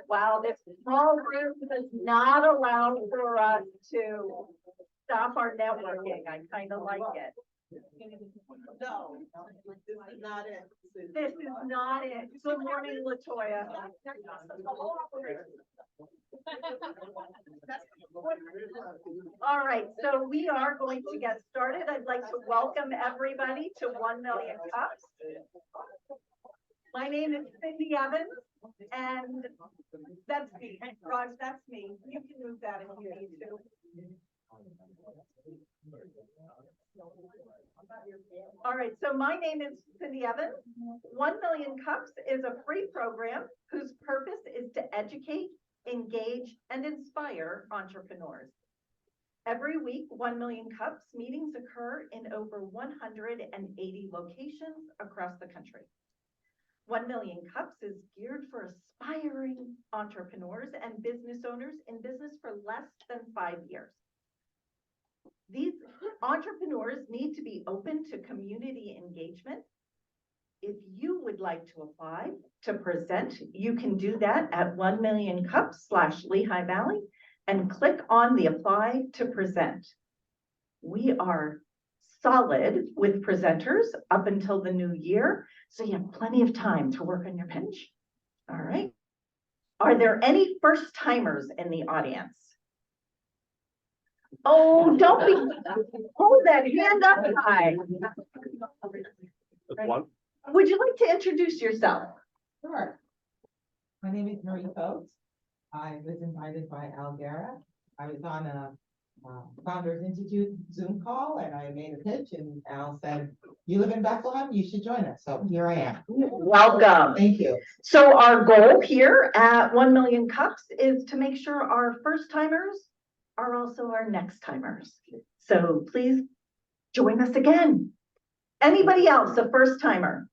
Wow, this small group does not allow for us to stop our networking. I kind of like it. No, this is not it. This is not it. Good morning, Latoya. All right, so we are going to get started. I'd like to welcome everybody to 1 Million Cups. My name is Cindy Evans, and that's me. Raj, that's me. You can move that if you need to. All right, so my name is Cindy Evans. 1 Million Cups is a free program whose purpose is to educate, engage, and inspire entrepreneurs. Every week, 1 Million Cups meetings occur in over 180 locations across the country. 1 Million Cups is geared for aspiring entrepreneurs and business owners in business for less than 5 years. These entrepreneurs need to be open to community engagement. If you would like to apply to present, you can do that at 1 Million Cups/Lehigh Valley and click on the apply to present. We are solid with presenters up until the new year, so you have plenty of time to work on your pitch. All right. Are there any first timers in the audience? Oh, don't be, hold that hand up high. One. Would you like to introduce yourself? Sure. My name is Marie Coates. I was invited by Al Guerra. I was on a Founders Institute Zoom call and I made a pitch and Al said, you live in Bethlehem, you should join us. So here I am. Welcome. Thank you. So our goal here at 1 Million Cups is to make sure our first timers are also our next timers. So please join us again. Anybody else a first timer?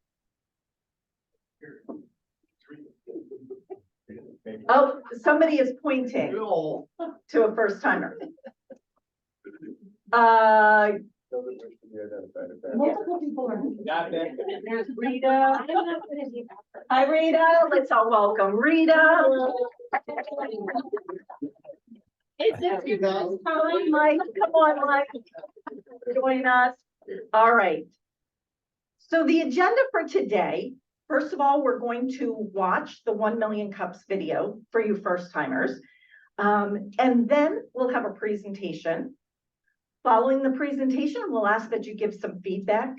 Oh, somebody is pointing to a first timer. Multiple people are. There's Rita. Hi, Rita. Let's all welcome Rita. You guys. Hi, Mike. Come on, Mike. Join us. All right. So the agenda for today, first of all, we're going to watch the 1 Million Cups video for you first timers. And then we'll have a presentation. Following the presentation, we'll ask that you give some feedback.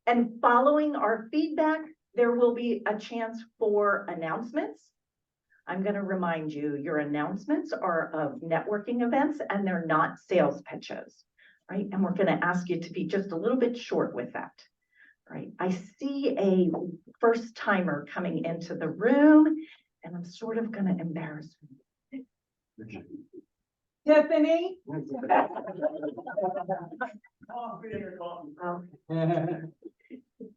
And following our feedback, there will be a chance for announcements. I'm going to remind you, your announcements are of networking events and they're not sales pitches, right? And we're going to ask you to be just a little bit short with that, right? I see a first timer coming into the room and I'm sort of going to embarrass you. Tiffany.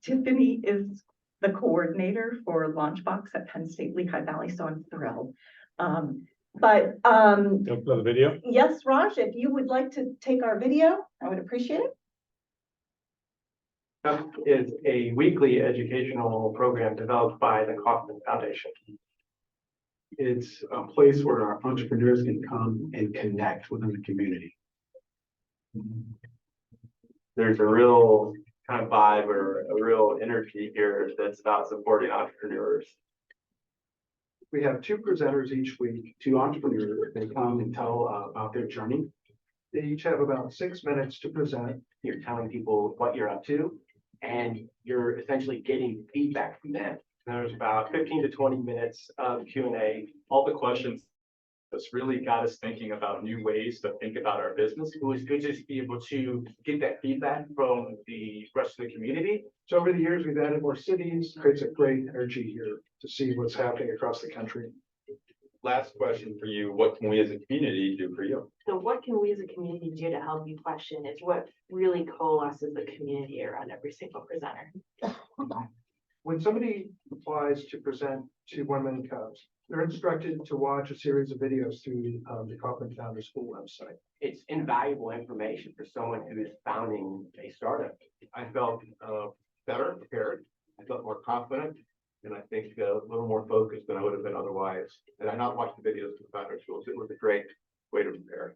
Tiffany is the coordinator for Launchbox at Penn State Lehigh Valley, so I'm thrilled. Play the video. Yes, Raj, if you would like to take our video, I would appreciate it. Is a weekly educational program developed by the Kaufman Foundation. It's a place where our entrepreneurs can come and connect within the community. There's a real kind of vibe or a real energy here that's about supporting entrepreneurs. We have two presenters each week, two entrepreneurs. They come and tell about their journey. They each have about 6 minutes to present. You're telling people what you're up to, and you're essentially getting feedback from them. There's about 15 to 20 minutes of Q&A. All the questions that's really got us thinking about new ways to think about our business. It was good to be able to get that feedback from the rest of the community. So over the years, we've added more cities. Creates a great energy here to see what's happening across the country. Last question for you. What can we as a community do for you? So what can we as a community do to help you question is what really coalesces the community around every single presenter. When somebody applies to present to 1 Million Cups, they're instructed to watch a series of videos through the Kaufman Founder School website. It's invaluable information for someone who is founding a startup. I felt better prepared. I felt more confident. and I think a little more focused than I would have been otherwise. And I not watched the videos of the founder schools. It was a great way to prepare.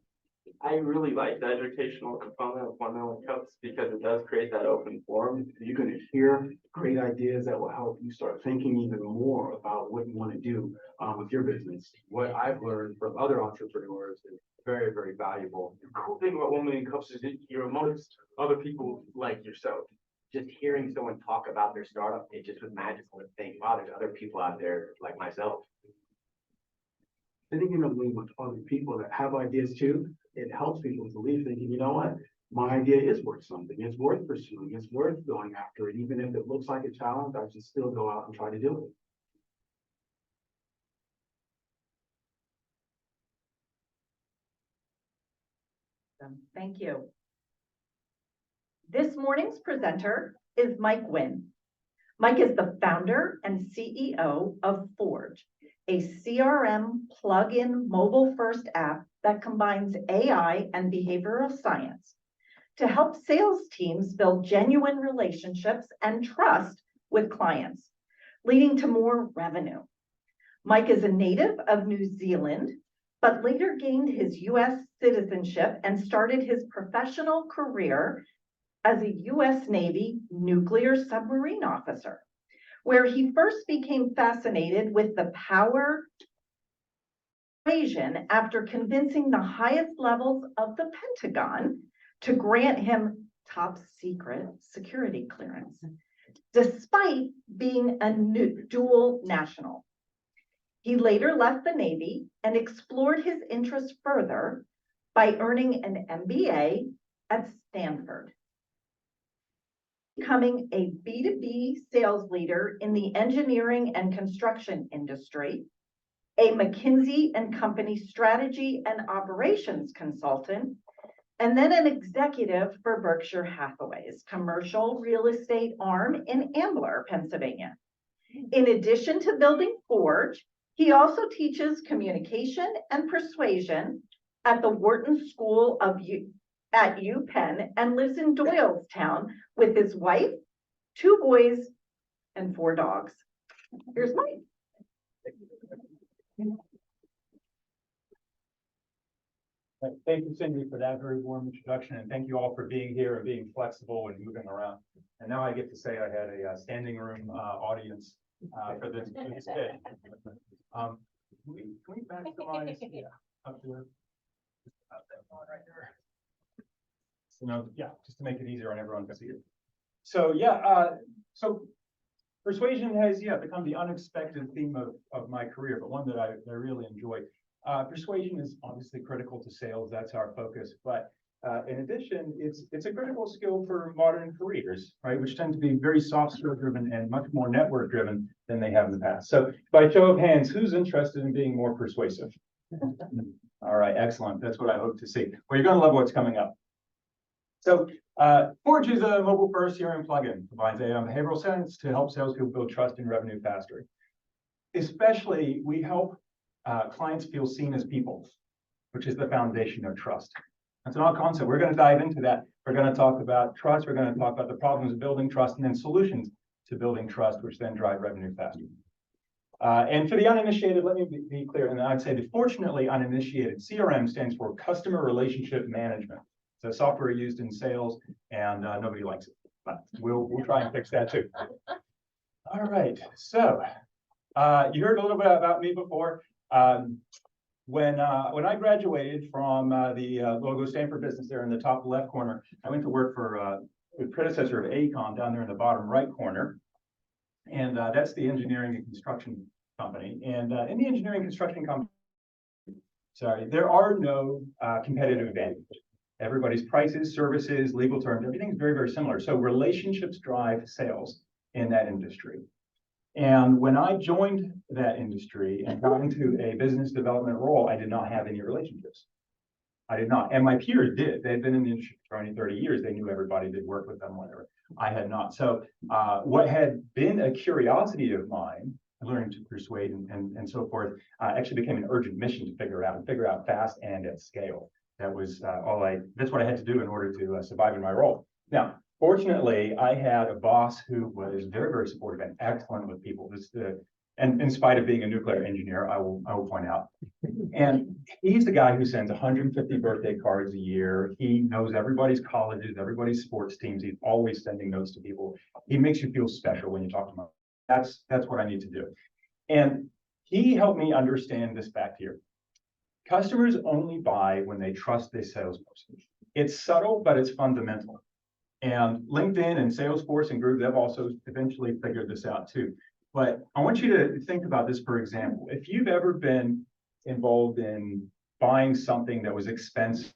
I really like the educational component of 1 Million Cups because it does create that open forum. You're going to hear great ideas that will help you start thinking even more about what you want to do with your business. What I've learned from other entrepreneurs is very, very valuable. The cool thing about 1 Million Cups is that you're amongst other people like yourself. Just hearing someone talk about their startup, it just was magical to think, wow, there's other people out there like myself. Sitting in a room with other people that have ideas too, it helps people believe, thinking, you know what, my idea is worth something. It's worth pursuing. It's worth going after it. Even if it looks like a challenge, I should still go out and try to do it. Thank you. This morning's presenter is Mike Winn. Mike is the founder and CEO of Forge, a CRM plug-in mobile-first app that combines AI and behavioral science to help sales teams build genuine relationships and trust with clients, leading to more revenue. Mike is a native of New Zealand, but later gained his US citizenship and started his professional career as a US Navy nuclear submarine officer, where he first became fascinated with the power equation after convincing the highest levels of the Pentagon to grant him top secret security clearance, despite being a dual national. He later left the Navy and explored his interests further by earning an MBA at Stanford, becoming a B2B sales leader in the engineering and construction industry, a McKinsey & Company strategy and operations consultant, and then an executive for Berkshire Hathaway's commercial real estate arm in Ambler, Pennsylvania. In addition to building Forge, he also teaches communication and persuasion at the Wharton School at UPenn and lives in Doylestown with his wife, 2 boys, and 4 dogs. Here's Mike. Thank you, Cindy, for that very warm introduction, and thank you all for being here and being flexible and moving around. And now I get to say I had a standing room audience for this day. Can we maximize up there? Up that one right there. So no, yeah, just to make it easier on everyone to see it. So yeah, so persuasion has become the unexpected theme of my career, but one that I really enjoy. Persuasion is obviously critical to sales. That's our focus. But in addition, it's a critical skill for modern careers, right? Which tend to be very soft skill driven and much more network driven than they have in the past. So by show of hands, who's interested in being more persuasive? All right, excellent. That's what I hope to see. Well, you're going to love what's coming up. So Forge is a mobile first CRM plugin, combines AI and behavioral science to help salespeople build trust and revenue faster. Especially, we help clients feel seen as people, which is the foundation of trust. That's an odd concept. We're going to dive into that. We're going to talk about trust. We're going to talk about the problems of building trust and then solutions to building trust, which then drive revenue faster. And for the uninitiated, let me be clear. And I'd say the fortunately uninitiated, CRM stands for Customer Relationship Management. It's a software used in sales, and nobody likes it. But we'll try and fix that too. All right. So you heard a little bit about me before. When I graduated from the logo Stanford business there in the top left corner, I went to work for the predecessor of AECOM down there in the bottom right corner. And that's the engineering and construction company. And in the engineering construction company, there are no competitive advantages. Everybody's prices, services, legal terms, everything's very, very similar. So relationships drive sales in that industry. And when I joined that industry and got into a business development role, I did not have any relationships. I did not. And my peers did. They had been in the industry for 20, 30 years. They knew everybody, did work with them, whatever. I had not. So what had been a curiosity of mine, learning to persuade and so forth, actually became an urgent mission to figure out fast and at scale. That was that's what I had to do in order to survive in my role. Now, Fortunately, I had a boss who was very, very supportive and excellent with people. And in spite of being a nuclear engineer, I will point out. And he's the guy who sends 150 birthday cards a year. He knows everybody's colleges, everybody's sports teams. He's always sending notes to people. He makes you feel special when you talk to him. That's what I need to do. And he helped me understand this fact here. Customers only buy when they trust their salesperson. It's subtle, but it's fundamental. And LinkedIn and Salesforce and Group, they've also eventually figured this out too. But I want you to think about this, for example. If you've ever been involved in buying something that was expensive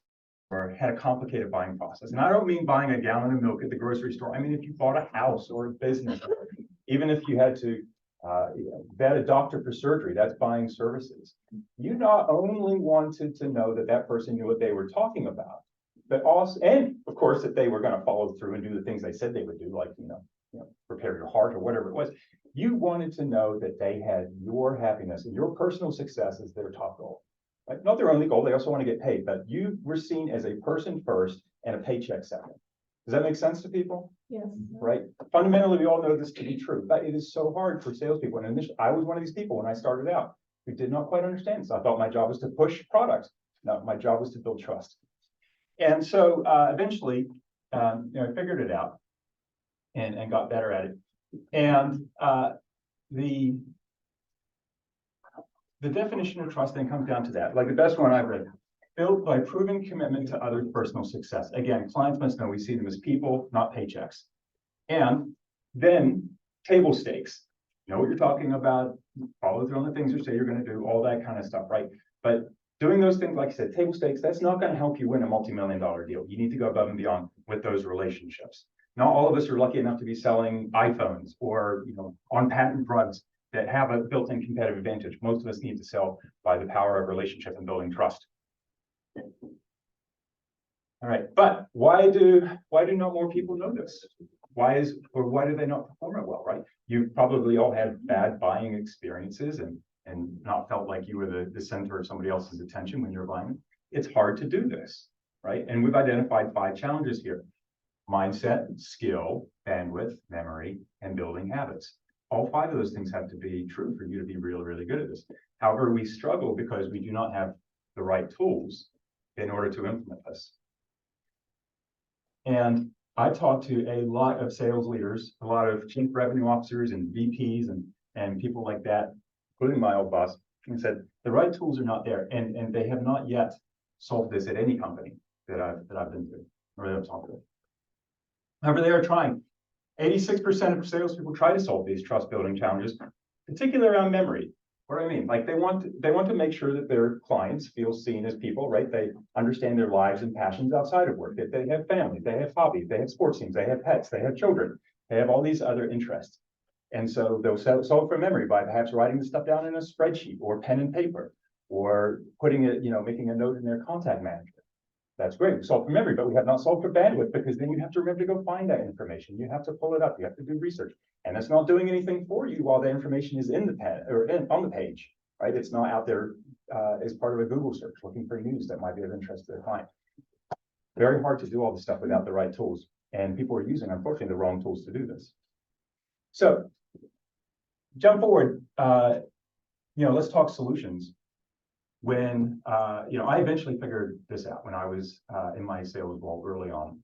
or had a complicated buying process, and I don't mean buying a gallon of milk at the grocery store. I mean, if you bought a house or a business, even if you had to vet a doctor for surgery, that's buying services. You not only wanted to know that that person knew what they were talking about, but also, and of course, that they were going to follow through and do the things they said they would do, like, prepare your heart or whatever it was. You wanted to know that they had your happiness and your personal success as their top goal. Right? Not their only goal, they also want to get paid, but you were seen as a person first and a paycheck second. Does that make sense to people? Yes. Right? Fundamentally, we all know this to be true, but it is so hard for salespeople. And initially, I was one of these people when I started out who did not quite understand. So I thought my job was to push products. No, my job was to build trust. And so eventually, I figured it out and got better at it. And the definition of trust then comes down to that. Like the best one I've read, built by proven commitment to others' personal success. Again, clients must know we see them as people, not paychecks. And then table stakes. Know what you're talking about, follow through on the things you say you're going to do, all that kind of stuff, right? But doing those things, like I said, table stakes, that's not going to help you win a multi-million-dollar deal. You need to go above and beyond with those relationships. Not all of us are lucky enough to be selling iPhones or on-patent drugs that have a built-in competitive advantage. Most of us need to sell by the power of relationship and building trust. All right, but why do not more people know this? Why do they not perform it well, right? You've probably all had bad buying experiences and not felt like you were the center of somebody else's attention when you're buying. It's hard to do this, right? And we've identified 5 challenges here: mindset, skill, bandwidth, memory, and building habits. All 5 of those things have to be true for you to be really, really good at this. However, we struggle because we do not have the right tools in order to implement this. And I talked to a lot of sales leaders, a lot of chief revenue officers and VPs and people like that, including my old boss, and said the right tools are not there, and they have not yet solved this at any company that I've been to or that I've talked to. However, they are trying. 86% of salespeople try to solve these trust building challenges, particularly around memory. What do I mean? Like they want to make sure that their clients feel seen as people, right? They understand their lives and passions outside of work. That they have family, they have hobbies, they have sports teams, they have pets, they have children, they have all these other interests. And so they'll solve for memory by perhaps writing the stuff down in a spreadsheet or pen and paper, or putting it, making a note in their contact manager. That's great. We solved for memory, but we have not solved for bandwidth, because then you have to remember to go find that information. You have to pull it up. You have to do research, and it's not doing anything for you while the information is in the pen or on the page, right? It's not out there as part of a Google search looking for news that might be of interest to the client. Very hard to do all this stuff without the right tools, and people are using, unfortunately, the wrong tools to do this. So, jump forward. Let's talk solutions. When I eventually figured this out when I was in my sales role early on.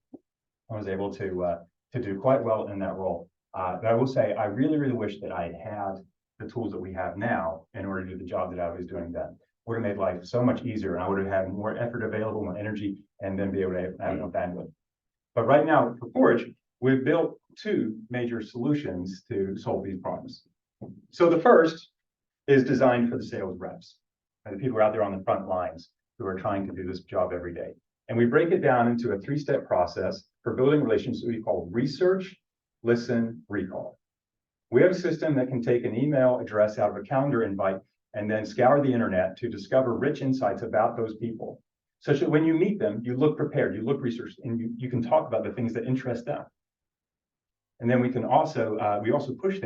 I was able to do quite well in that role. But I will say I really, really wish that I had the tools that we have now in order to do the job that I was doing then. Would have made life so much easier, and I would have had more effort available, more energy, and then be able to have no bandwidth. But right now, for Forge, we've built 2 major solutions to solve these problems. So the first is designed for the sales reps. The people who are out there on the front lines who are trying to do this job every day. And we break it down into a 3-step process for building relationships we call research, listen, recall. We have a system that can take an email address out of a calendar invite and then scour the internet to discover rich insights about those people, such that when you meet them, you look prepared, you look researched, and you can talk about the things that interest them. And then we can also, push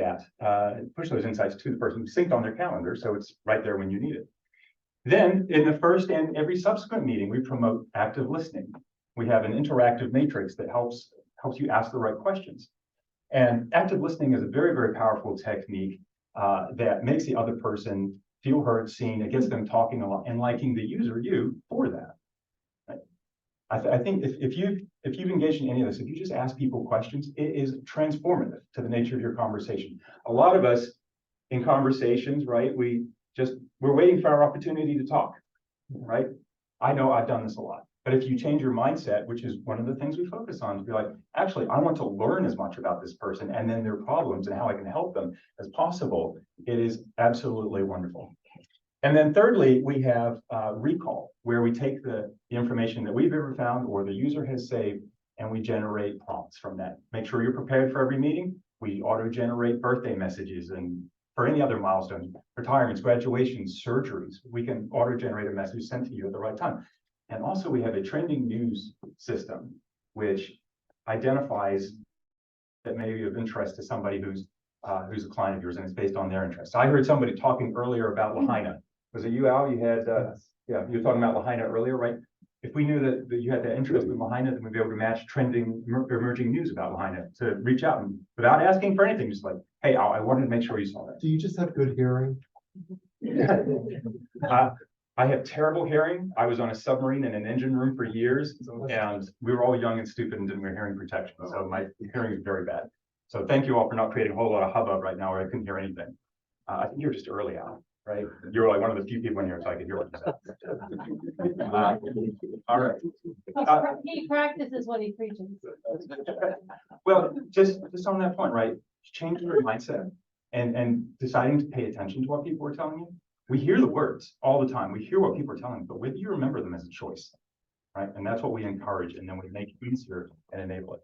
those insights to the person synced on their calendar, so it's right there when you need it. Then, in the first and every subsequent meeting, we promote active listening. We have an interactive matrix that helps helps you ask the right questions. And active listening is a very, very powerful technique that makes the other person feel heard, seen. It gets them talking a lot and liking the user, you, for that. Right? I think if you've engaged in any of this, if you just ask people questions, it is transformative to the nature of your conversation. A lot of us in conversations, right, we're waiting for our opportunity to talk, right? I know I've done this a lot. But if you change your mindset, which is one of the things we focus on, to be like, actually, I want to learn as much about this person and then their problems and how I can help them as possible, it is absolutely wonderful. And then thirdly, we have recall, where we take the information that we've ever found or the user has saved, and we generate prompts from that. Make sure you're prepared for every meeting. We auto-generate birthday messages and for any other milestones, retirements, graduations, surgeries, we can auto-generate a message sent to you at the right time. And also we have a trending news system, which identifies that may be of interest to somebody who's a client of yours, and it's based on their interests. I heard somebody talking earlier about Lahaina. Was it you, Al? You had, yeah, you were talking about Lahaina earlier, right? If we knew that you had that interest in Lahaina, then we'd be able to match trending, emerging news about Lahaina to reach out and without asking for anything, just like, hey, Al, I wanted to make sure you saw that. Do you just have good hearing? I have terrible hearing. I was on a submarine in an engine room for years, and we were all young and stupid and didn't wear hearing protection. So my hearing is very bad. So thank you all for not creating a whole lot of hubbub right now where I couldn't hear anything. I think you're just early out, right? You're like one of the few people in here, so I could hear what you said. All right. He practices what he preaches. Well, just on that point, right? Changing your mindset and deciding to pay attention to what people are telling you. We hear the words all the time. We hear what people are telling you, but whether you remember them is a choice, right? And that's what we encourage, and then we make it easier and enable it.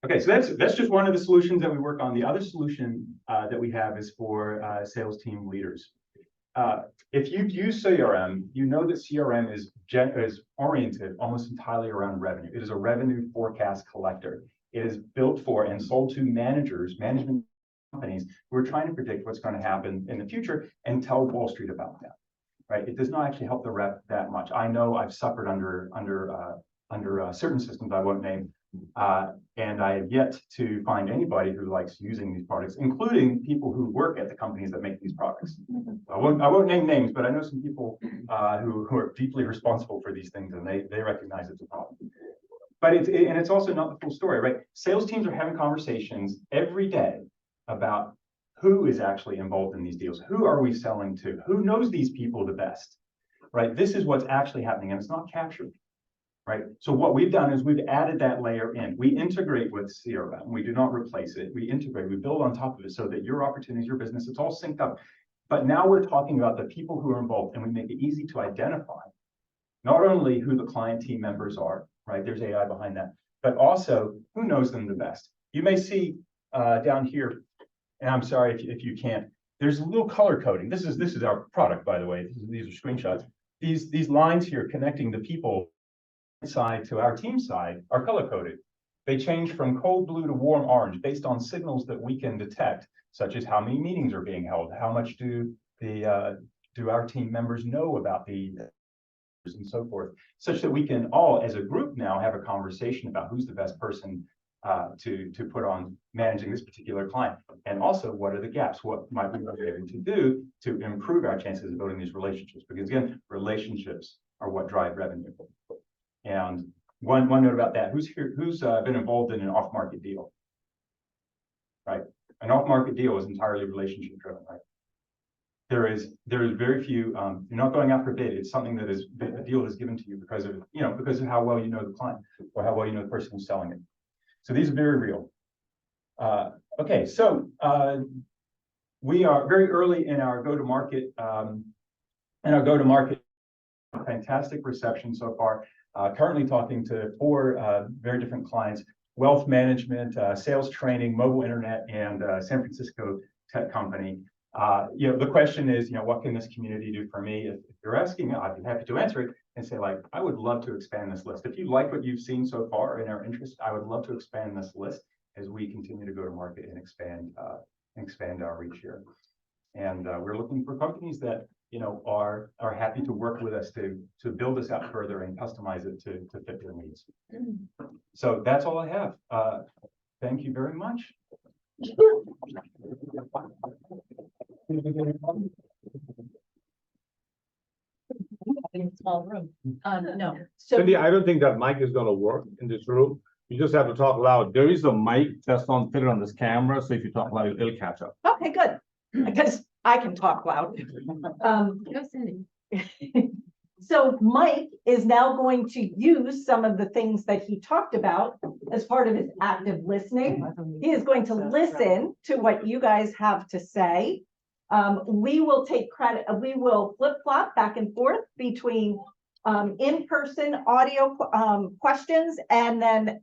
Okay, so that's just one of the solutions that we work on. The other solution that we have is for sales team leaders. If you've used CRM, you know that CRM is oriented almost entirely around revenue. It is a revenue forecast collector. It is built for and sold to managers, management companies who are trying to predict what's going to happen in the future and tell Wall Street about that, right? It does not actually help the rep that much. I know I've suffered under certain systems I won't name, and I have yet to find anybody who likes using these products, including people who work at the companies that make these products. I won't name names, but I know some people who are deeply responsible for these things, and they recognize it's a problem. But it's also not the full story, right? Sales teams are having conversations every day about who is actually involved in these deals. Who are we selling to? Who knows these people the best, right? This is what's actually happening, and it's not captured, right? So what we've done is we've added that layer in. We integrate with CRM. We do not replace it. We integrate, we build on top of it so that your opportunities, your business, it's all synced up. But now we're talking about the people who are involved, and we make it easy to identify not only who the client team members are, right? There's AI behind that, but also who knows them the best. You may see down here, and I'm sorry if you can't, there's a little color coding. This is our product, by the way. These are screenshots. These lines here connecting the people side to our team side are color coded. They change from cold blue to warm orange based on signals that we can detect, such as how many meetings are being held, how much do our team members know about the and so forth, such that we can all, as a group now, have a conversation about who's the best person to put on managing this particular client. And also, what are the gaps? What might we be able to do to improve our chances of building these relationships? Because again, relationships are what drive revenue. And one note about that, who's been involved in an off-market deal? Right? An off-market deal is entirely relationship driven, right? There is very few, you're not going out for bid. It's something that is, a deal is given to you because of how well you know the client or how well you know the person who's selling it. So these are very real. Okay, so we are very early in our go-to-market, fantastic reception so far. Currently talking to 4 very different clients: wealth management, sales training, mobile internet, and San Francisco tech company. The question is, what can this community do for me? If you're asking, I'd be happy to answer it and say, like, I would love to expand this list. If you like what you've seen so far in our interest, I would love to expand this list as we continue to go to market and expand our reach here. And we're looking for companies that, are happy to work with us to build this out further and customize it to fit their needs. So that's all I have. Thank you very much. In a small room. No, so Cindy, I don't think that mic is gonna work in this room. You just have to talk loud. There is a mic that's on fitted on this camera, so if you talk loud, it'll catch up. Okay, good, because I can talk loud. go Cindy. So Mike is now going to use some of the things that he talked about as part of his active listening. He is going to listen to what you guys have to say. We will take credit, we will flip flop back and forth between in-person audio questions and then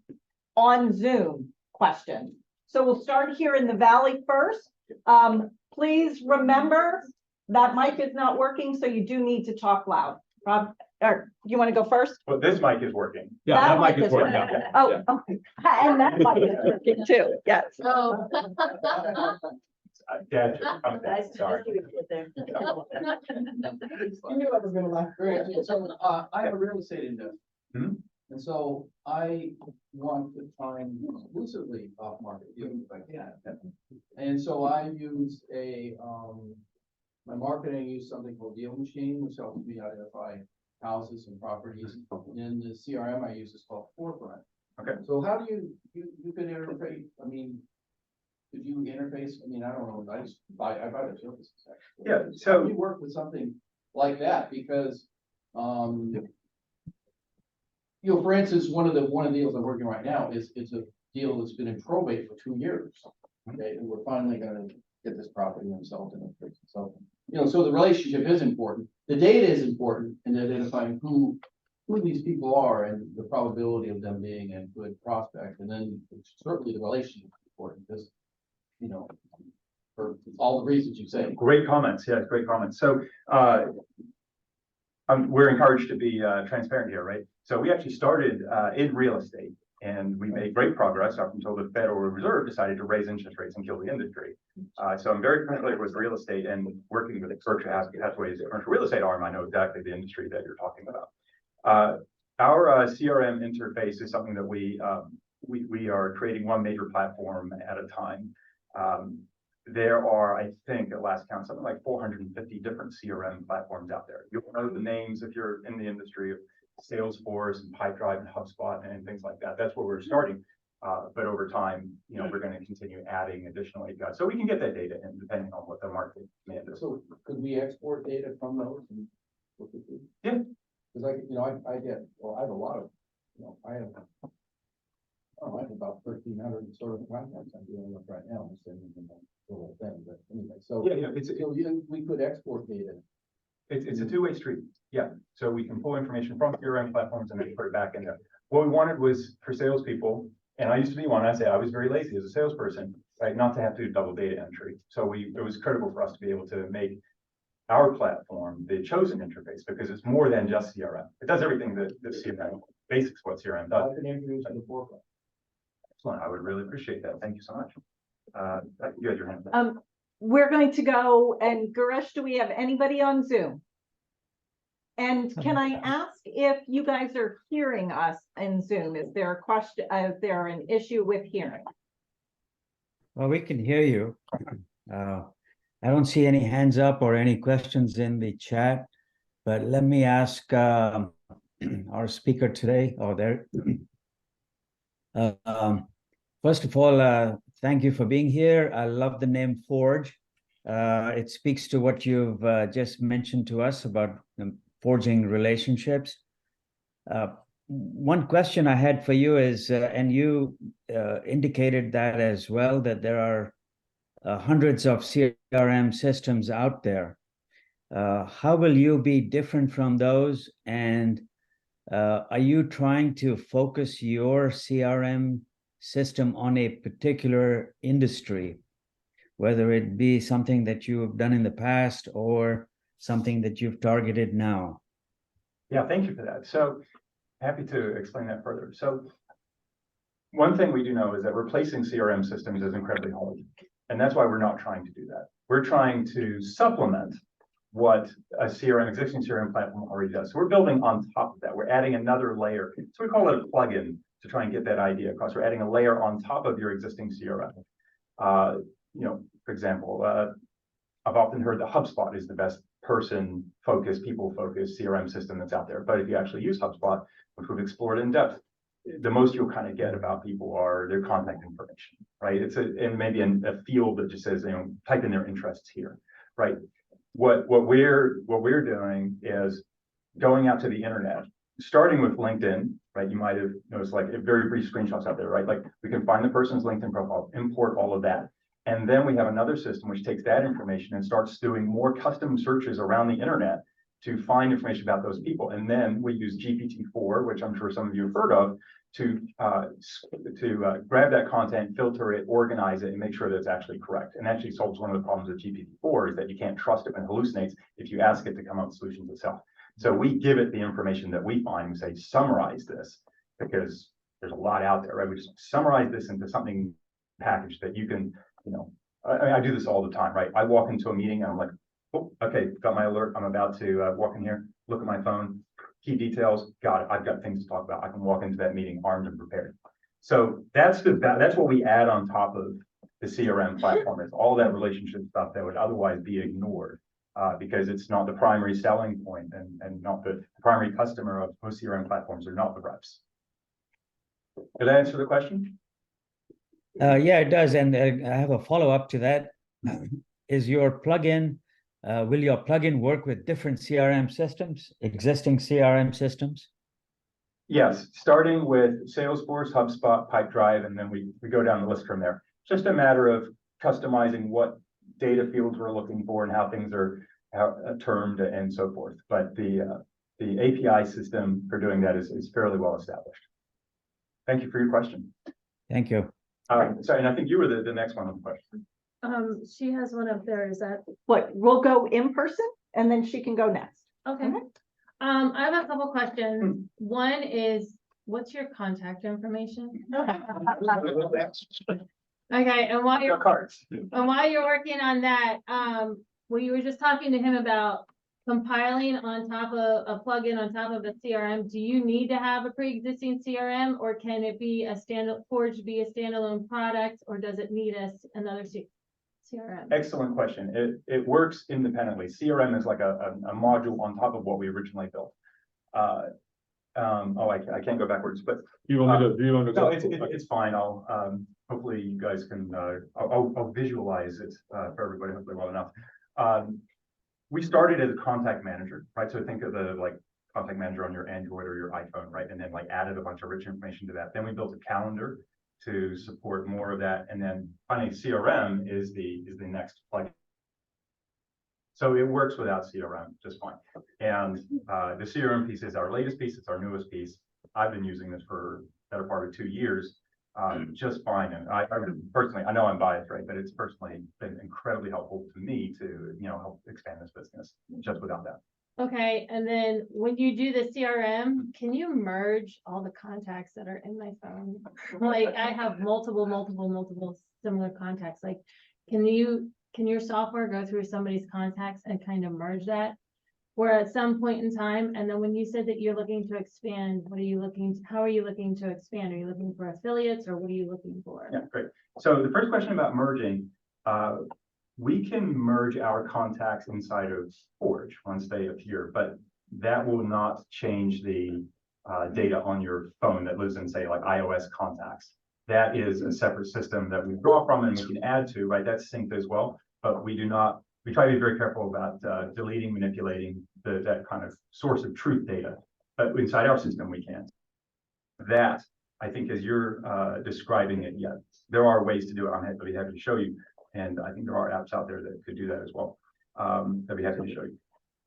on Zoom questions. So we'll start here in the Valley first. Please remember that mic is not working, so you do need to talk loud. Rob, or you want to go first? But this mic is working. Yeah, That that mic mic is is working. working. Yeah. Oh, okay. And that mic is working too, yes. Oh. Dad, I'm sorry. Nice to meet you there. You knew I was gonna laugh. Great. So, I have a real estate investor. Hmm? And so I want to find exclusively off market deals if I can. And so I use my marketing, I use something called Deal Machine, which helps me identify houses and properties. In the CRM I use is called Forefront. Okay. So how do you could interface, I mean, could you interface, I mean, I don't know, I buy the services. Actually. Yeah, How so- do you work with something like that? Because, for instance, one of the deals I'm working right now is, it's a deal that's been in probate for 2 years. Okay, and we're finally gonna get this property and sell it in a place. So, so the relationship is important. The data is important in identifying who these people are and the probability of them being a good prospect. And then certainly the relationship is important because, for all the reasons you say. Great comments. Yeah, great comments. So we're encouraged to be transparent here, right? So we actually started in real estate and we made great progress up until the Federal Reserve decided to raise interest rates and kill the industry. So I'm very familiar with real estate and working with Berkshire Hathaway's commercial real estate arm. I know exactly the industry that you're talking about. Our CRM interface is something that we are creating one major platform at a time. There are, I think, at last count, something like 450 different CRM platforms out there. You'll know the names if you're in the industry of Salesforce and Pipedrive and HubSpot and things like that. That's where we're starting. But over time, we're going to continue adding additional APIs. So we can get that data in depending on what the market demand is. So could we export data from those? And look at these? Yeah. Because I have a lot of, I have about 1,300 sort of contacts I'm dealing with right now. I'm sending them the whole thing, but anyway, so. Yeah, we could export data. It's a two-way street. Yeah. So we can pull information from CRM platforms and then put it back in there. What we wanted was for salespeople, and I used to be one, I say I was very lazy as a salesperson, right? Not to have to do double data entry. So it was critical for us to be able to make our platform the chosen interface because it's more than just CRM. It does everything that CRM, basics what CRM does. I can introduce you to Forefront. Excellent. I would really appreciate that. Thank you so much. You had your hand up. We're going to go, and Garesh, do we have anybody on Zoom? And can I ask if you guys are hearing us in Zoom? Is there a question, is there an issue with hearing? Well, we can hear you. I don't see any hands up or any questions in the chat, but let me ask our speaker today. Oh, there. First of all, thank you for being here. I love the name Forge. It speaks to what you've just mentioned to us about forging relationships. One question I had for you is, and you indicated that as well, that there are hundreds of CRM systems out there. How will you be different from those? And are you trying to focus your CRM system on a particular industry, whether it be something that you have done in the past or something that you've targeted now? Yeah, thank you for that. So happy to explain that further. So one thing we do know is that replacing CRM systems is incredibly hard. And that's why we're not trying to do that. We're trying to supplement what a CRM, existing CRM platform already does. So we're building on top of that. We're adding another layer. So we call it a plugin to try and get that idea across. We're adding a layer on top of your existing CRM. For example, I've often heard that HubSpot is the best person-focused, people-focused CRM system that's out there. But if you actually use HubSpot, which we've explored in depth, the most you'll kind of get about people are their contact information, right? And maybe a field that just says, type in their interests here, right? What we're doing is going out to the internet, starting with LinkedIn, right? You might have noticed like very brief screenshots out there, right? Like we can find the person's LinkedIn profile, import all of that. And then we have another system which takes that information and starts doing more custom searches around the internet to find information about those people. And then we use GPT-4, which I'm sure some of you have heard of, to grab that content, filter it, organize it, and make sure that it's actually correct. And actually solves one of the problems with GPT-4 is that you can't trust it when it hallucinates if you ask it to come up with solutions itself. So we give it the information that we find and say, summarize this, because there's a lot out there, right? We just summarize this into something packaged that you can, I do this all the time, right? I walk into a meeting and I'm like, oh, okay, got my alert. I'm about to walk in here, look at my phone, key details, got it. I've got things to talk about. I can walk into that meeting armed and prepared. So that's what we add on top of the CRM platform, is all that relationship stuff that would otherwise be ignored because it's not the primary selling point and not the primary customer of most CRM platforms are not the reps. Did that answer the question? Yeah, it does. And I have a follow-up to that. Is your plugin, will your plugin work with different CRM systems, existing CRM systems? Yes, starting with Salesforce, HubSpot, Pipedrive, and then we go down the list from there. Just a matter of customizing what data fields we're looking for and how things are termed and so forth. But the API system for doing that is fairly well established. Thank you for your question. Thank you. Sorry, and I think you were the next one on the question. She has one up there, is that, What, we'll go in person and then she can go next. okay. Mhm. I have a couple questions. One is, what's your contact information? Okay, and while you're, Cards. working on that, well, you were just talking to him about compiling on top of a plugin on top of a CRM. Do you need to have a pre-existing CRM, or can it be a Forge be a standalone product, or does it need another CRM? Excellent question. It works independently. CRM is like a module on top of what we originally built. I can't go backwards, but Do you want to no, go? it's fine. I'll hopefully you guys can I'll visualize it for everybody hopefully well enough. We started as a contact manager, right? So think of the contact manager on your Android or your iPhone, right? And then added a bunch of rich information to that. Then we built a calendar to support more of that. And then finally CRM is the next plugin. So it works without CRM just fine. And the CRM piece is our latest piece. It's our newest piece. I've been using this for the better part of 2 years, just fine. And I personally, I know I'm biased, right? But it's personally been incredibly helpful to me to, help expand this business just without that. Okay, and then when you do the CRM, can you merge all the contacts that are in my phone? Like I have multiple similar contacts. Like, can your software go through somebody's contacts and kind of merge that? Or at some point in time, and then when you said that you're looking to expand, how are you looking to expand? Are you looking for affiliates, or what are you looking for? Yeah, great. So the first question about merging, we can merge our contacts inside of Forge once they appear, but that will not change the data on your phone that lives in, say, like iOS contacts. That is a separate system that we draw from and we can add to, right? That's synced as well, but we try to be very careful about deleting, manipulating that kind of source of truth data. But inside our system, we can. That, I think, as you're describing it, yeah, there are ways to do it. I'd be happy to show you. And I think there are apps out there that could do that as well. I'd be happy to show you.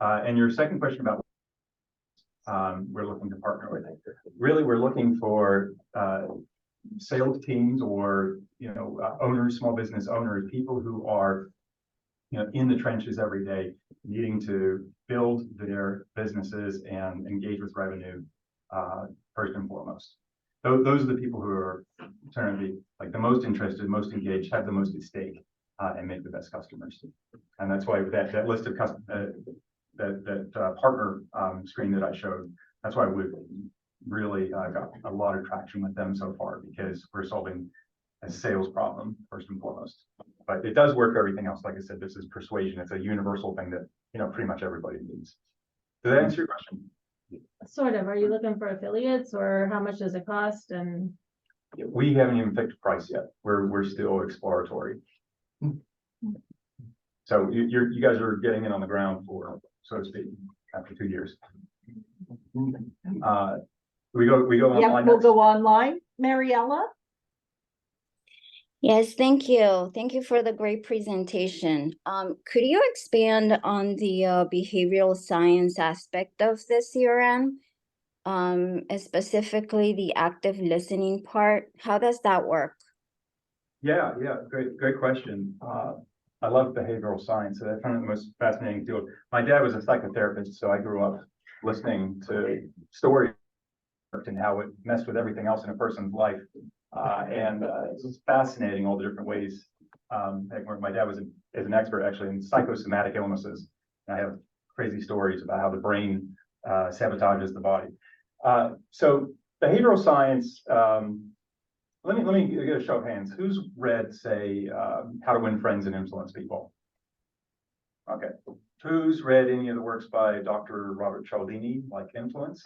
And your second question about we're looking to partner with. Really, we're looking for sales teams or owners, small business owners, people who are in the trenches every day, needing to build their businesses and engage with revenue first and foremost. Those are the people who are trying to be like the most interested, most engaged, have the most at stake and make the best customers. And that's why that list of partner screen that I showed, that's why we've really got a lot of traction with them so far, because we're solving a sales problem first and foremost. But it does work for everything else. Like I said, this is persuasion. It's a universal thing that, pretty much everybody needs. Does that answer your question? Sort of. Are you looking for affiliates, or how much does it cost? And We haven't even picked a price yet. We're still exploratory. So you guys are getting in on the ground floor, so to speak, after 2 years. We go Yep, online. we'll next? go online. Mariella? Yes, thank you. Thank you for the great presentation. Could you expand on the behavioral science aspect of the CRM? Specifically the active listening part. How does that work? Yeah, great question. I love behavioral science. I found it the most fascinating field. My dad was a psychotherapist, so I grew up listening to stories and how it messed with everything else in a person's life. It's fascinating all the different ways. My dad is an expert actually in psychosomatic illnesses. I have crazy stories about how the brain sabotages the body. So behavioral science. Let me get a show of hands. Who's read, say, How to Win Friends and Influence People? Okay. Who's read any of the works by Dr. Robert Cialdini, like Influence?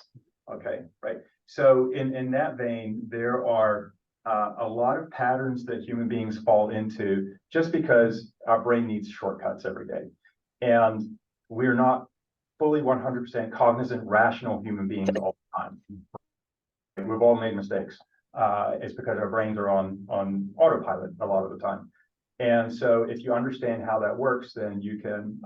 Okay, right. So in that vein, there are a lot of patterns that human beings fall into just because our brain needs shortcuts every day. And we're not fully 100% cognizant, rational human beings all the time. We've all made mistakes. It's because our brains are on autopilot a lot of the time. And so if you understand how that works, then you can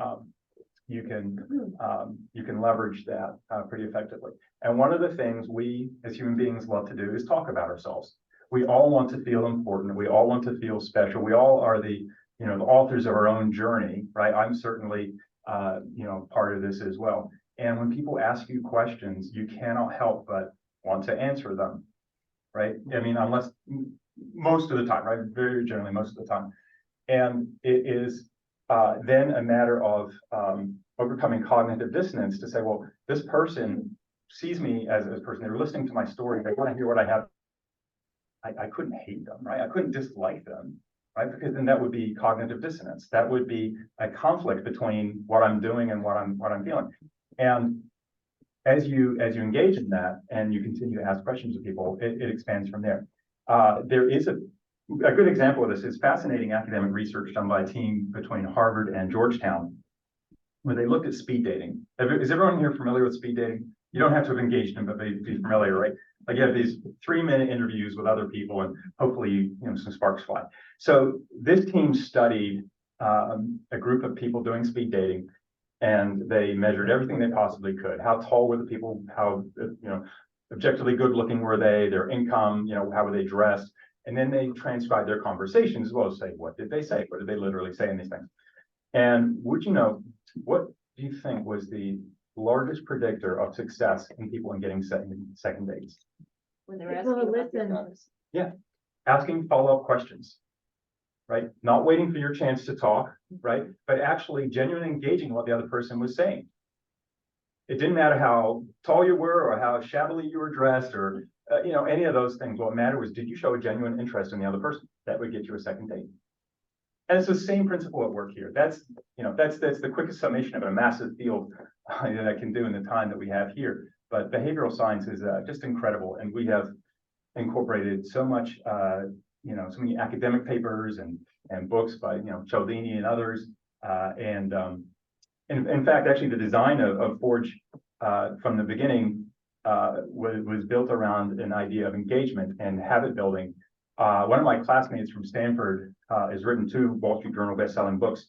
leverage that pretty effectively. And one of the things we as human beings love to do is talk about ourselves. We all want to feel important. We all want to feel special. We all are the authors of our own journey, right? I'm certainly part of this as well. And when people ask you questions, you cannot help but want to answer them, right? I mean, unless most of the time, right? Very generally, most of the time. And it is then a matter of overcoming cognitive dissonance to say, well, this person sees me as a person. They're listening to my story. They want to hear what I have. I couldn't hate them, right? I couldn't dislike them, right? Because then that would be cognitive dissonance. That would be a conflict between what I'm doing and what I'm feeling. And as you engage in that and you continue to ask questions of people, it expands from there. There is a good example of this is fascinating academic research done by a team between Harvard and Georgetown, where they looked at speed dating. Is everyone here familiar with speed dating? You don't have to have engaged in, but be familiar, right? Like you have these 3-minute interviews with other people, and hopefully, some sparks fly. So this team studied a group of people doing speed dating, and they measured everything they possibly could. How tall were the people? How objectively good looking were they? Their income? How were they dressed? And then they transcribed their conversations as well as say, what did they say? What did they literally say in these things? And what do you think was the largest predictor of success in people in getting second dates? When they're People asking about listen. their cars. Yeah, asking follow-up questions, right? Not waiting for your chance to talk, right? But actually genuinely engaging what the other person was saying. It didn't matter how tall you were or how shabbily you were dressed or any of those things. What mattered was, did you show a genuine interest in the other person? That would get you a second date. And it's the same principle at work here. That's the quickest summation of a massive field that I can do in the time that we have here. But behavioral science is just incredible, and we have incorporated so much, so many academic papers and books by Cialdini and others. In fact, actually, the design of Forge from the beginning was built around an idea of engagement and habit building. One of my classmates from Stanford has written 2 Wall Street Journal best-selling books.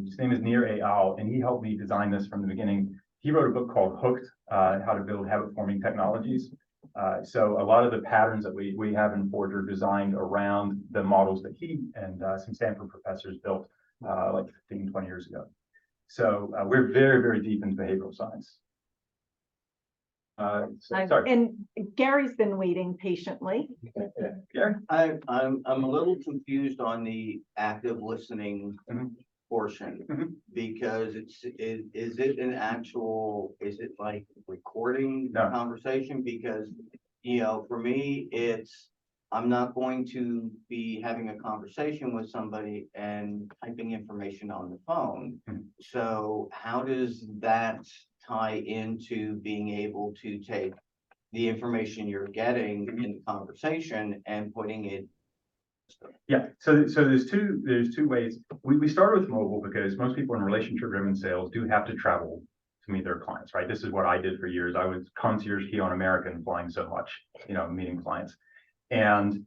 His name is Nir Eyal, and he helped me design this from the beginning. He wrote a book called Hooked, How to Build Habit-Forming Technologies. So a lot of the patterns that we have in Forge are designed around the models that he and some Stanford professors built like 15, 20 years ago. So we're very, very deep into behavioral science. Sorry. And Gary's been waiting patiently. Gary? I'm a little confused on the active listening Mhm. portion. Mhm. Because is it an actual, is it like recording the No. conversation? Because, you know, for me, I'm not going to be having a conversation with somebody and typing information on the phone. Mhm. So how does that tie into being able to take the information you're getting in the conversation and putting it? Yeah, so there's two ways. We started with mobile because most people in relationship driven sales do have to travel to meet their clients, right? This is what I did for years. I was concierge key on American, flying so much, meeting clients. And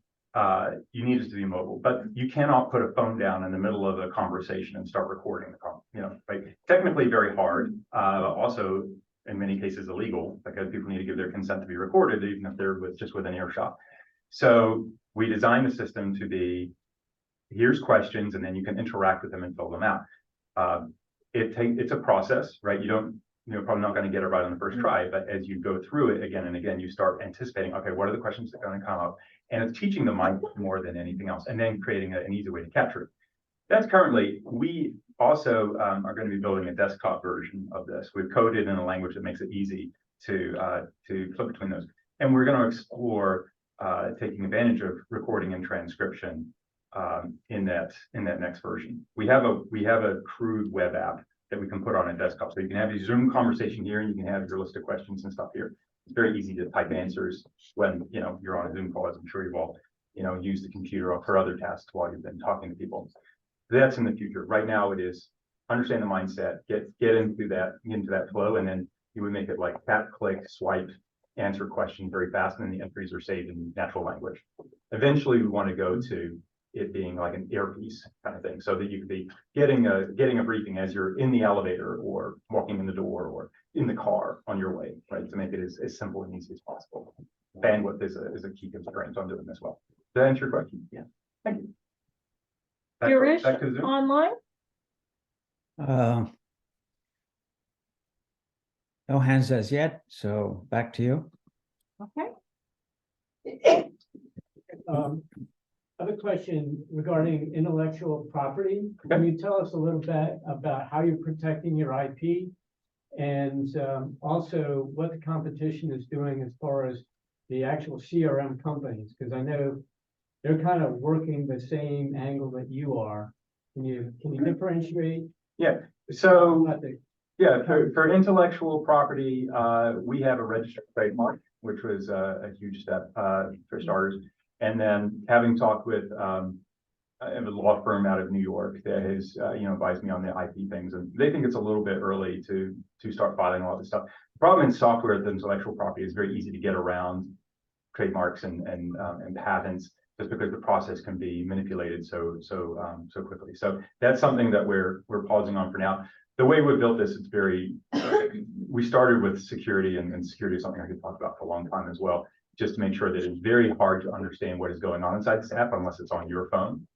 you need it to be mobile, but you cannot put a phone down in the middle of a conversation and start recording the call, right? Technically very hard, also in many cases illegal, because people need to give their consent to be recorded, even if they're just within earshot. So we designed the system to be, here's questions, and then you can interact with them and fill them out. It's a process, right? You're probably not going to get it right on the first try, but as you go through it again and again, you start anticipating, okay, what are the questions that are going to come up? And it's teaching the mind more than anything else, and then creating an easy way to capture it. That's currently, we also are going to be building a desktop version of this. We've coded in a language that makes it easy to flip between those. And we're going to explore taking advantage of recording and transcription in that next version. We have a crude web app that we can put on a desktop. So you can have a Zoom conversation here, and you can have your list of questions and stuff here. It's very easy to type answers when you're on a Zoom call, as I'm sure you've all used the computer for other tasks while you've been talking to people. That's in the future. Right now, it is understand the mindset, get into that flow, and then you would make it like tap, click, swipe, answer question very fast, and then the entries are saved in natural language. Eventually, we want to go to it being like an earpiece kind of thing, so that you could be getting a briefing as you're in the elevator or walking in the door or in the car on your way, right? To make it as simple and easy as possible. Bandwidth is a key constraint on doing this well. Did that answer your question? Yeah. Thank you. Girish, Back to Zoom. online? No hands as yet, so back to you. Okay. I have a question regarding intellectual property. Can you tell us a little bit about how you're protecting your IP? And also what the competition is doing as far as the actual CRM companies? Because I know they're kind of working the same angle that you are. Can you differentiate? Yeah, so yeah, for intellectual property, we have a registered trademark, which was a huge step for starters. And then having talked with a law firm out of New York that has advised me on the IP things, and they think it's a little bit early to start filing all this stuff. The problem in software with intellectual property is very easy to get around trademarks and patents, just because the process can be manipulated so quickly. So that's something that we're pausing on for now. The way we built this, it's very, we started with security, and security is something I could talk about for a long time as well, just to make sure that it's very hard to understand what is going on inside this app unless it's on your phone.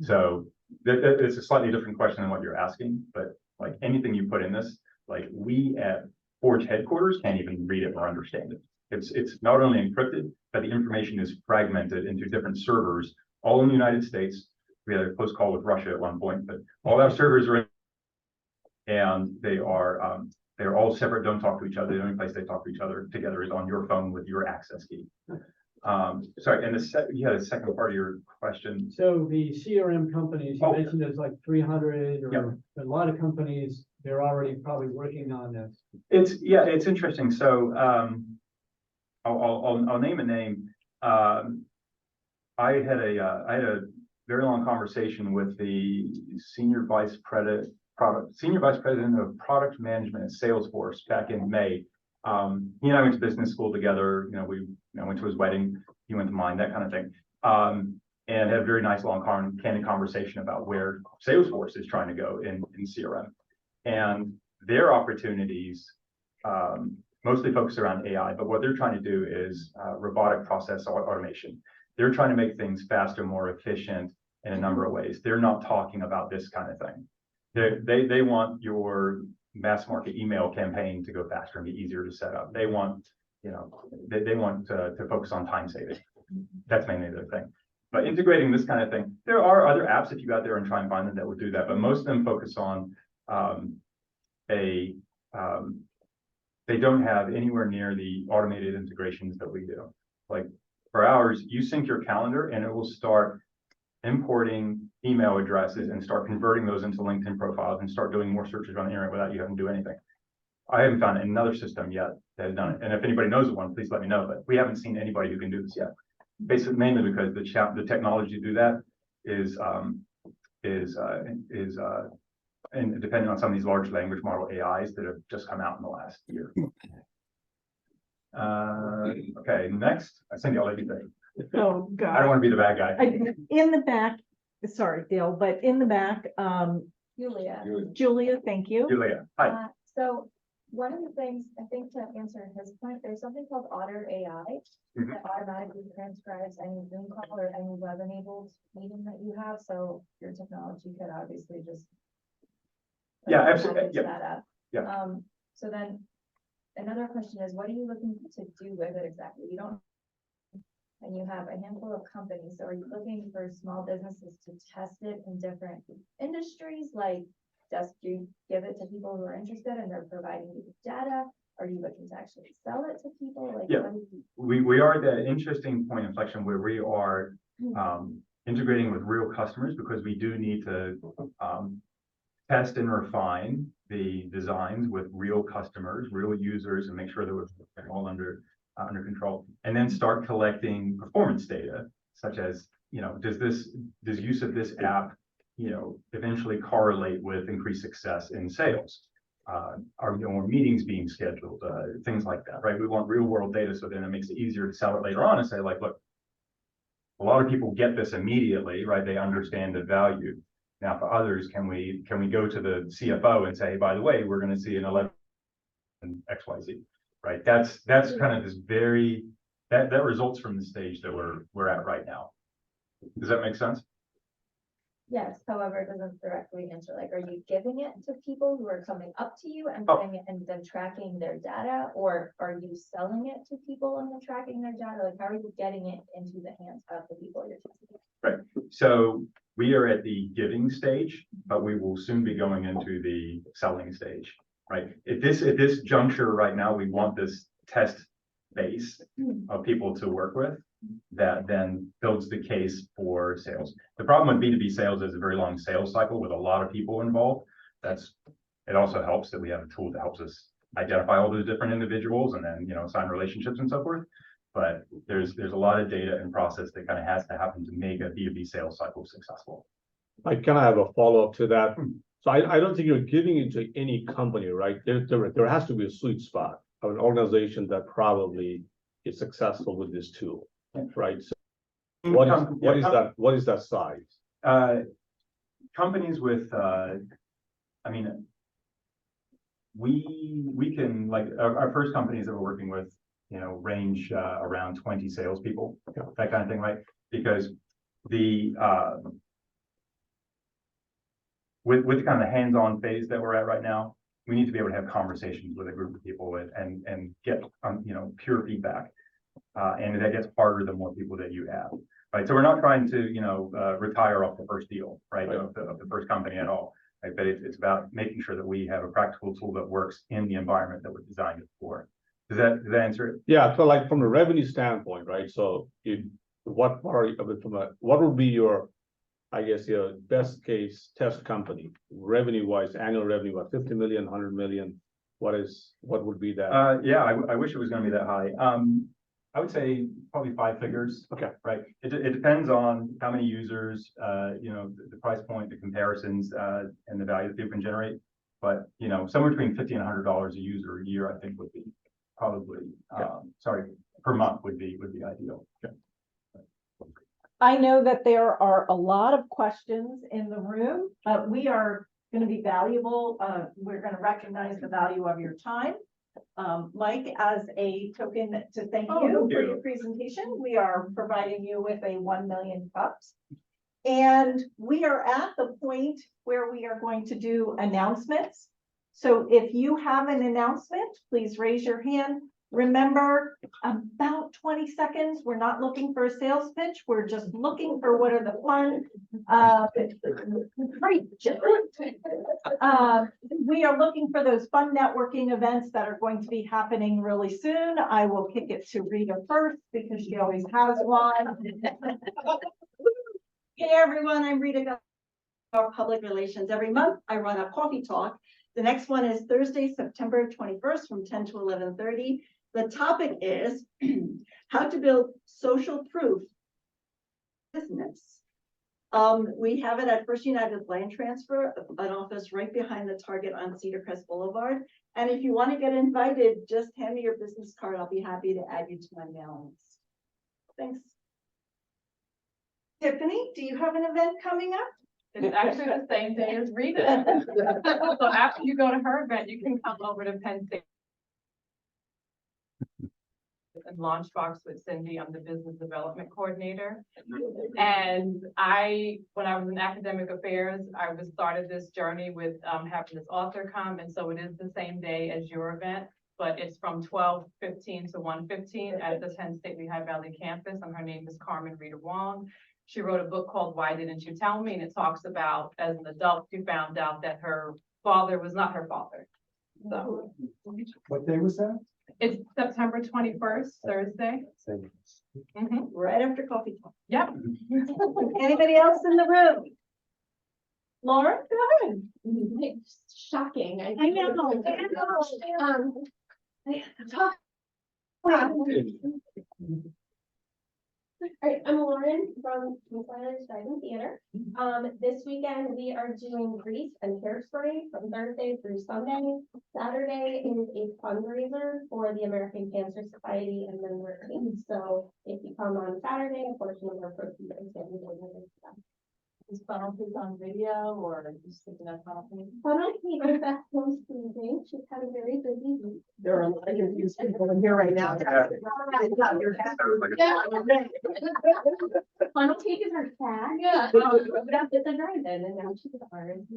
So it's a slightly different question than what you're asking, but like anything you put in this, like we at Forge headquarters can't even read it or understand it. It's not only encrypted, but the information is fragmented into different servers, all in the United States. We had a close call with Russia at one point, but all our servers are in, and they're all separate, don't talk to each other. The only place they talk to each other together is on your phone with your access key. Sorry, and you had a second part of your question. So the CRM companies, you mentioned there's like 300 or Yep. a lot of companies, they're already probably working on this. It's interesting. So I'll name a name. I had a very long conversation with the senior vice president of product management at Salesforce back in May. He and I went to business school together. We went to his wedding. He went to mine, that kind of thing. And had a very nice, long, candid conversation about where Salesforce is trying to go in CRM. And their opportunities mostly focused around AI, but what they're trying to do is robotic process automation. They're trying to make things faster, more efficient in a number of ways. They're not talking about this kind of thing. They want your mass market email campaign to go faster and be easier to set up. They want you know, they want to focus on time saving. That's mainly their thing. But integrating this kind of thing, there are other apps if you go out there and try and find them that would do that, but most of them focus on they don't have anywhere near the automated integrations that we do. Like for ours, you sync your calendar and it will start importing email addresses and start converting those into LinkedIn profiles and start doing more searches on the internet without you having to do anything. I haven't found another system yet that has done it. And if anybody knows of one, please let me know, but we haven't seen anybody who can do this yet. Basically, mainly because the technology to do that is and depending on some of these large language model AIs that have just come out in the last year. Okay, next, Cindy, I'll let you say. Oh, I God. don't want to be the bad guy. In the back, sorry, Dale, but in the back, Julia. Julia, thank you. Julia, hi. So one of the things, I think to answer his point, there's something called Otter AI Mhm. that automatically transcribes any Zoom call or any web-enabled meeting that you have, so your technology could obviously just. Yeah, absolutely, package yeah. that up. Yeah. So then, another question is, what are you looking to do with it exactly? You don't. And you have a handful of companies, so are you looking for small businesses to test it in different industries? Like, just do you give it to people who are interested and they're providing you with data? Are you looking to actually sell it to people? Like, Yeah. what do you? We are at that interesting point of inflection where we are integrating with real customers because we do need to test and refine the designs with real customers, real users, and make sure that we're all under control. And then start collecting performance data, such as, you know, does use of this app, you know, eventually correlate with increased success in sales? Are more meetings being scheduled? Things like that, right? We want real world data, so then it makes it easier to sell it later on and say, like, look, a lot of people get this immediately, right? They understand the value. Now, for others, can we go to the CFO and say, hey, by the way, we're going to see an 11 XYZ, right? That's kind of this very that results from the stage that we're at right now. Does that make sense? Yes, however, it doesn't directly answer, like, are you giving it to people who are coming up to you and putting it and then tracking their data? Or are you selling it to people and then tracking their data? Like, how are you getting it into the hands of the people you're testing? Right. So we are at the giving stage, but we will soon be going into the selling stage, right? At this juncture right now, we want this test base of people to work with that then builds the case for sales. The problem with B2B sales is a very long sales cycle with a lot of people involved. It also helps that we have a tool that helps us identify all those different individuals and then, you know, sign relationships and so forth. But there's a lot of data and process that kind of has to happen to make a B2B sales cycle successful. I kind of have a follow-up to that. So I don't think you're giving it to any company, right? There has to be a sweet spot of an organization that probably is successful with this tool, right? So what is that size? Companies with, I mean, we can, like, our first companies that we're working with, you know, range around 20 salespeople, that kind of thing, right? Because with kind of the hands-on phase that we're at right now, we need to be able to have conversations with a group of people and get you know, pure feedback. And that gets harder the more people that you have, right? So we're not trying to, you know, retire off the first deal, right? Of the first company at all, right? But it's about making sure that we have a practical tool that works in the environment that we're designed it for. Does that answer it? Yeah, so like from a revenue standpoint, right? So what would be your, I guess, your best case test company, revenue wise, annual revenue, what, 50 million, 100 million? What would be that? Yeah, I wish it was going to be that high. I would say probably 5 figures. Okay. Right. It depends on how many users, you know, the price point, the comparisons, and the value that people can generate. But, you know, somewhere between $50 and $100 a user a year, I think would be probably, per month would be ideal. Okay. I know that there are a lot of questions in the room. We are going to be valuable. We're going to recognize the value of your time. Mike, as a token to thank you for your presentation, we are providing you with a 1 million cups. And we are at the point where we are going to do announcements. So if you have an announcement, please raise your hand. Remember, about 20 seconds, we're not looking for a sales pitch. We're just looking for what are the fun, we are looking for those fun networking events that are going to be happening really soon. I will kick it to Rita first because she always has one. Hey everyone, I'm Rita, Public Relations. Every month I run a coffee talk. The next one is Thursday, September 21st from 10 to 11:30. The topic is how to build social proof business. We have it at First United Land Transfer, an office right behind the Target on Cedar Crest Boulevard. And if you want to get invited, just hand me your business card. I'll be happy to add you to my mailing list. Thanks. Tiffany, do you have an event coming up? It's actually the same day as Rita. So after you go to her event, you can come over to Penn State. And Launchbox with Cindy, I'm the business development coordinator. And when I was in academic affairs, I started this journey with having this author come. And so it is the same day as your event, but it's from 12:15 to 1:15 at the Penn State Lehigh Valley campus. And her name is Carmen Rita Wong. She wrote a book called Why Didn't You Tell Me? And it talks about, as an adult, she found out that her father was not her father. So What day was that? it's September 21st, Thursday. Right after coffee talk. Yep. Anybody else in the room? Lauren, go ahead. It's shocking. I know. All right, I'm Lauren from Queensland Driving Theater. This weekend we are doing Grease and Hairspray from Thursday through Sunday. Saturday is a fundraiser for the American Cancer Society and then we're so if you come on Saturday, a portion of our proceeds is getting donated to them. Is Funnel Cake on video or just thinking of Funnel Cake? Funnel Cake is back home sleeping. She's had a very busy week. There are a lot of confused people in here right now. Funnel Cake is her cat. Yeah. It's a drive-in and now she's ours.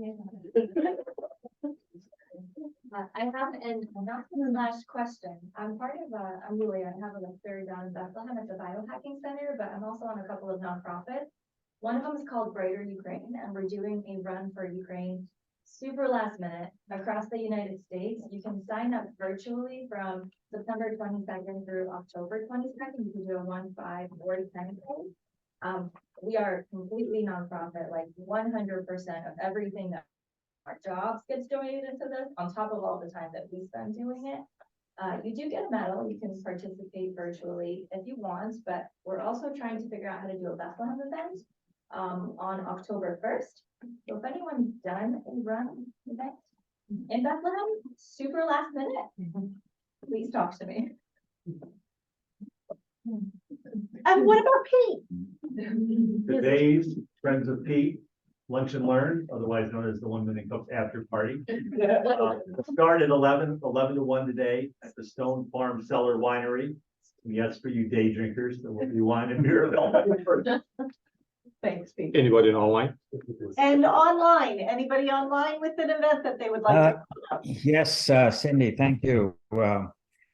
I have an announcement / question. I'm part of I'm really, I have a third down in Bethlehem at the Biohacking Center, but I'm also on a couple of nonprofits. One of them is called Brighter Ukraine, and we're doing a run for Ukraine, super last minute across the United States. You can sign up virtually from September 22nd through October 22nd. You can do a 1, 5, or 10 day. We are completely nonprofit, like 100% of everything that our jobs gets donated into this, on top of all the time that we spend doing it. You do get a medal. You can participate virtually if you want, but we're also trying to figure out how to do a Bethlehem event on October 1st. So if anyone's done a run event in Bethlehem, super last minute, please talk to me. And what about Pete? Today's Friends of Pete, Lunch and Learn, otherwise known as the 1 Million Cups After Party. Start at 11 to 1 today at the Stone Farm Cellar Winery. Yes, for you day drinkers, so what you want in Mirabel. Thanks, Pete. Anybody online? And online, anybody online with an event that they would like to? Yes, Cindy, thank you.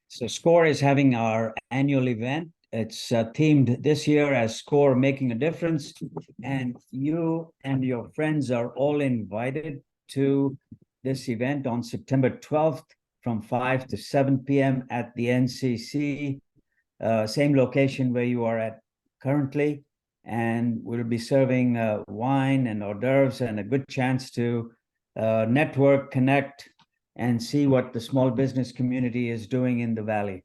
So SCORE is having our annual event. It's themed this year as SCORE Making a Difference. And you and your friends are all invited to this event on September 12th from 5 to 7 p.m. at the NCC, same location where you are at currently. And we'll be serving wine and hors d'oeuvres and a good chance to network, connect, and see what the small business community is doing in the Valley.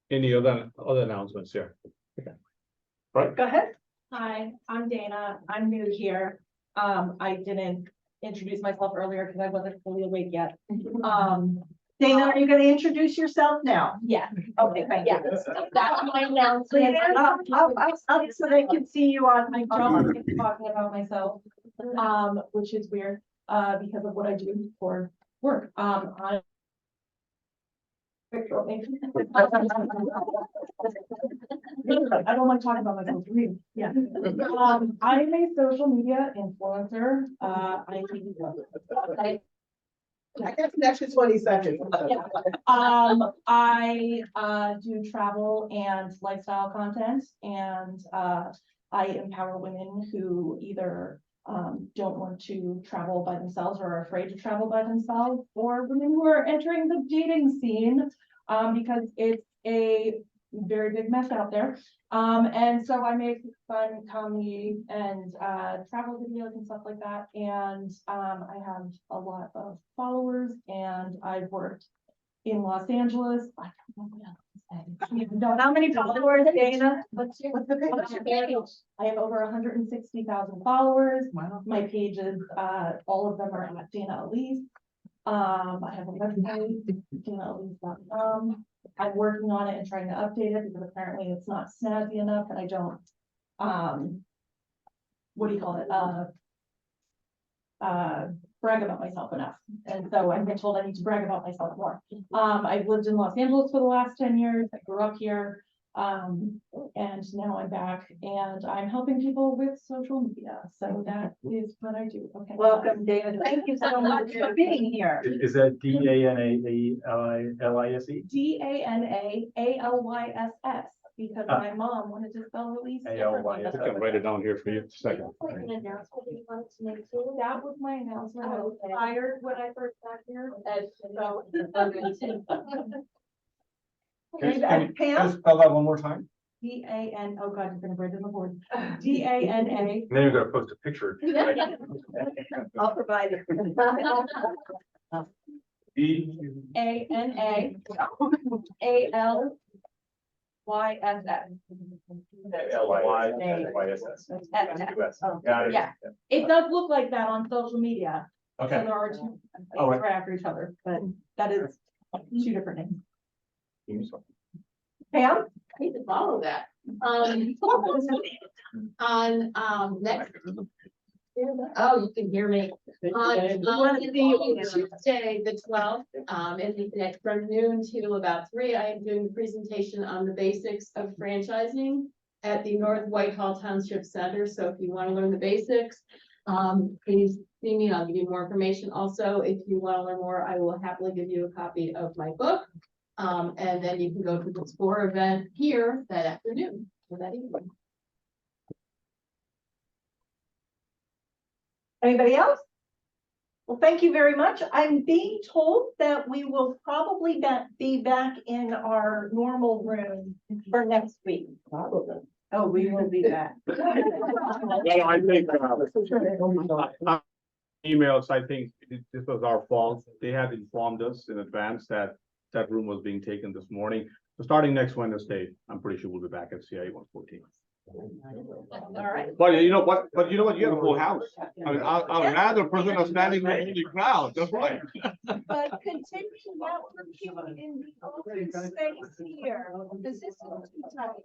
Any other announcements here? Okay. Right. Go ahead. Hi, I'm Dana. I'm new here. I didn't introduce myself earlier because I wasn't fully awake yet. Dana, are you going to introduce yourself now? Yeah. Okay, thank you. That's my announcement. Up so they can see you on. I don't like talking about myself, which is weird, because of what I do for work. I don't want to talk about myself. Yeah. I'm a social media influencer. I guess an extra 20 seconds. I do travel and lifestyle content, and I empower women who either don't want to travel by themselves or are afraid to travel by themselves, or women who are entering the dating scene because it's a very big mess out there. And so I make fun comedy and travel videos and stuff like that. And I have a lot of followers, and I've worked in Los Angeles. I don't know how many followers, Dana? What's your page? I have over 160,000 followers. Wow. My pages, all of them are at Dana Elise. I have a website, DanaElise.com. I'm working on it and trying to update it because apparently it's not snazzy enough, and I don't, what do you call it? Brag about myself enough. And so I've been told I need to brag about myself more. I've lived in Los Angeles for the last 10 years. I grew up here. And now I'm back and I'm helping people with social media. So that is what I do. Okay. Welcome, David. Thank you so much for being here. Is that DANALISE? DANAALYSS, because my mom wanted to spell release differently. I can write it down here for you in a second. That was my announcement. I was hired when I first got here. And so. Can you spell that one more time? DAN, oh God, you're gonna write it on the board. DANA. And then you're gonna post a picture. I'll provide it. ANA ALYSS. Got it. Yeah, it does look like that on social media. So Okay. there are two All right. right after each other, but that is two different names. Pam? I need to follow that. Next. Oh, you can hear me. On Tuesday, the 12th, from noon to about 3, I am doing a presentation on the basics of franchising at the North Whitehall Township Center. So if you want to learn the basics, please see me. I'll give you more information. Also, if you want to learn more, I will happily give you a copy of my book. And then you can go to the Explore event here that afternoon or that evening. Anybody else? Well, thank you very much. I'm being told that we will probably be back in our normal room for next week. Probably. Oh, we will be back. Well, I think, emails, I think this was our fault. They had informed us in advance that that room was being taken this morning. So starting next Wednesday, I'm pretty sure we'll be back at CIA 114. All right. But you know what, you have a full house. I mean, I'd rather present a standing room only crowd, just right. But continue networking in the open space here. This is too tight.